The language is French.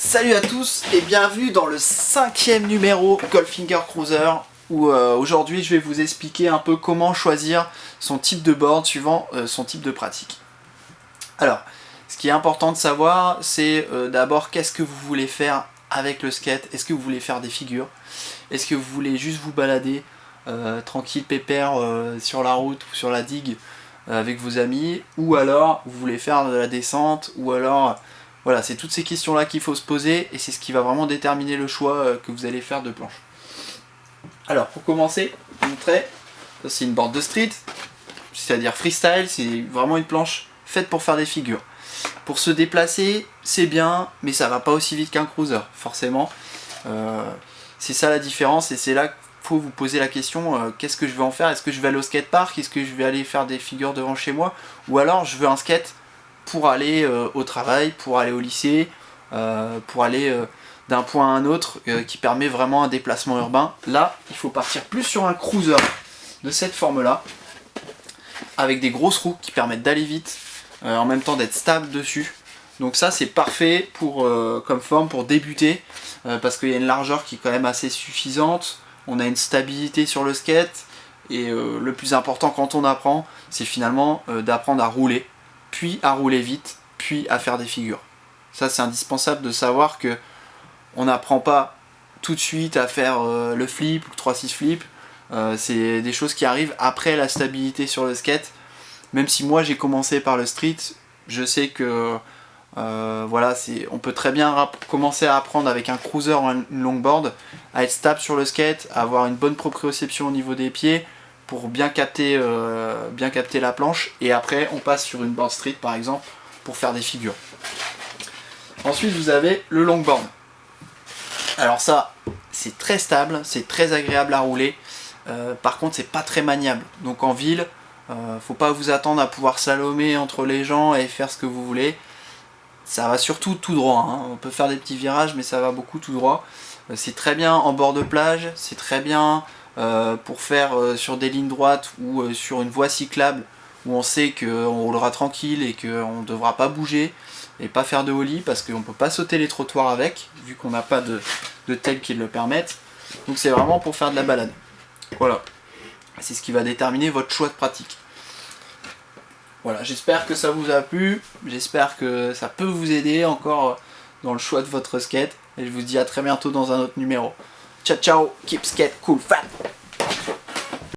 Salut à tous et bienvenue dans le 5e numéro Goldfinger Cruiser où aujourd'hui je vais vous expliquer un peu comment choisir son type de board suivant son type de pratique. Alors, ce qui est important de savoir, c'est d'abord qu'est-ce que vous voulez faire avec le skate. Est-ce que vous voulez faire des figures? Est-ce que vous voulez juste vous balader tranquille, pépère sur la route ou sur la digue avec vos amis? Ou alors vous voulez faire de la descente? Ou alors... Voilà, c'est toutes ces questions-là qu'il faut se poser et c'est ce qui va vraiment déterminer le choix que vous allez faire de planche. Alors, pour commencer, je vous montrer, ça c'est une board de street, c'est-à-dire freestyle, c'est vraiment une planche faite pour faire des figures. Pour se déplacer, c'est bien, mais ça va pas aussi vite qu'un cruiser, forcément. C'est ça la différence et c'est là qu'il faut vous poser la question, qu'est-ce que je vais en faire? Est-ce que je vais aller au skatepark? Est-ce que je vais aller faire des figures devant chez moi? Ou alors je veux un skate pour aller au travail, pour aller au lycée, pour aller d'un point à un autre, qui permet vraiment un déplacement urbain. Là, il faut partir plus sur un cruiser de cette forme-là, avec des grosses roues qui permettent d'aller vite, en même temps d'être stable dessus. Donc ça, c'est parfait pour, comme forme pour débuter, parce qu'il y a une largeur qui est quand même assez suffisante, on a une stabilité sur le skate, et le plus important quand on apprend, c'est finalement d'apprendre à rouler, puis à rouler vite, puis à faire des figures. Ça c'est indispensable de savoir que on n'apprend pas tout de suite à faire le flip ou le 3-6 flip. C'est des choses qui arrivent après la stabilité sur le skate. Même si moi j'ai commencé par le street, je sais que voilà, on peut très bien commencer à apprendre avec un cruiser ou une longboard, à être stable sur le skate, à avoir une bonne proprioception au niveau des pieds, pour bien capter la planche, et après on passe sur une board street par exemple pour faire des figures. Ensuite vous avez le longboard. Alors ça c'est très stable, c'est très agréable à rouler, par contre c'est pas très maniable, donc en ville faut pas vous attendre à pouvoir slalomer entre les gens et faire ce que vous voulez. Ça va surtout tout droit, hein. On peut faire des petits virages mais ça va beaucoup tout droit. C'est très bien en bord de plage, c'est très bien pour faire sur des lignes droites ou sur une voie cyclable où on sait qu'on roulera tranquille et qu'on ne devra pas bouger et pas faire de ollie parce qu'on ne peut pas sauter les trottoirs avec, vu qu'on n'a pas de tels qui le permettent. Donc c'est vraiment pour faire de la balade. Voilà, c'est ce qui va déterminer votre choix de pratique. Voilà, j'espère que ça vous a plu, j'espère que ça peut vous aider encore dans le choix de votre skate, et je vous dis à très bientôt dans un autre numéro. Ciao ciao, keep skate cool, fat.